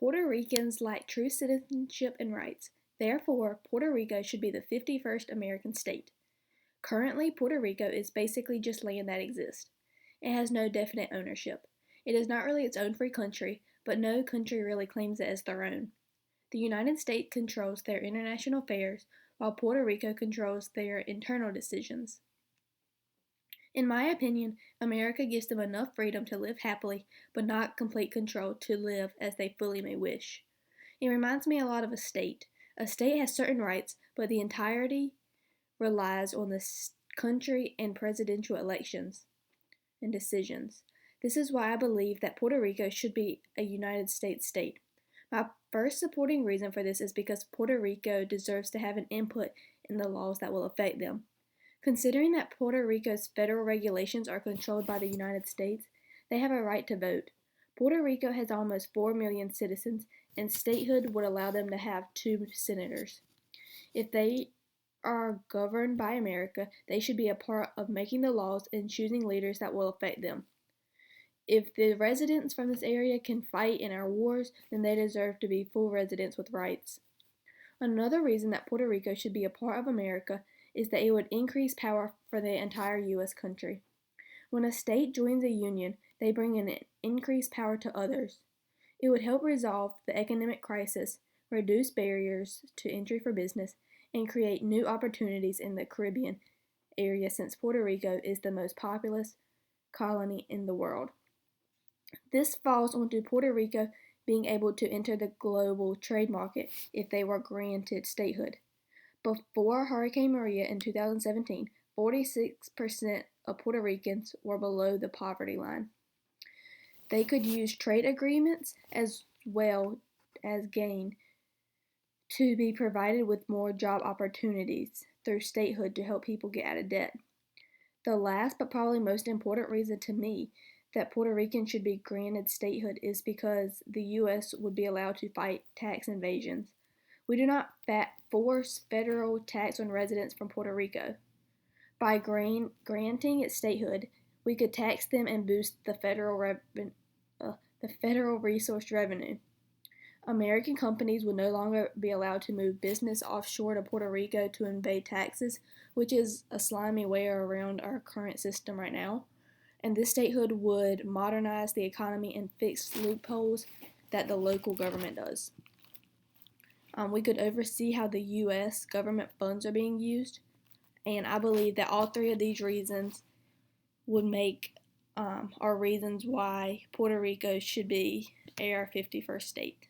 Puerto Ricans lack true citizenship and rights. Therefore, Puerto Rico should be the 51st American state. Currently, Puerto Rico is basically just land that exists. It has no definite ownership. It is not really its own free country, but no country really claims it as their own. The United States controls their international affairs, while Puerto Rico controls their internal decisions. In my opinion, America gives them enough freedom to live happily, but not complete control to live as they fully may wish. It reminds me a lot of a state. A state has certain rights, but the entirety relies on the country and presidential elections and decisions. This is why I believe that Puerto Rico should be a United States state. My first supporting reason for this is because Puerto Rico deserves to have an input in the laws that will affect them. Considering that Puerto Rico's federal regulations are controlled by the United States, they have a right to vote. Puerto Rico has almost 4 million citizens, and statehood would allow them to have 2 senators. If they are governed by America, they should be a part of making the laws and choosing leaders that will affect them. If the residents from this area can fight in our wars, then they deserve to be full residents with rights. Another reason that Puerto Rico should be a part of America is that it would increase power for the entire U.S. country. When a state joins a union, they bring in increased power to others. It would help resolve the economic crisis, reduce barriers to entry for business, and create new opportunities in the Caribbean area since Puerto Rico is the most populous colony in the world. This falls onto Puerto Rico being able to enter the global trade market if they were granted statehood. Before Hurricane Maria in 2017, 46% of Puerto Ricans were below the poverty line. They could use trade agreements as well as gain to be provided with more job opportunities through statehood to help people get out of debt. The last but probably most important reason to me that Puerto Ricans should be granted statehood is because the U.S. would be allowed to fight tax invasions. We do not force federal tax on residents from Puerto Rico. By granting it statehood, we could tax them and boost the federal resource revenue. American companies would no longer be allowed to move business offshore to Puerto Rico to evade taxes, which is a slimy way around our current system right now. And this statehood would modernize the economy and fix loopholes that the local government does. We could oversee how the U.S. government funds are being used, and I believe that all three of these reasons would make are reasons why Puerto Rico should be our 51st state.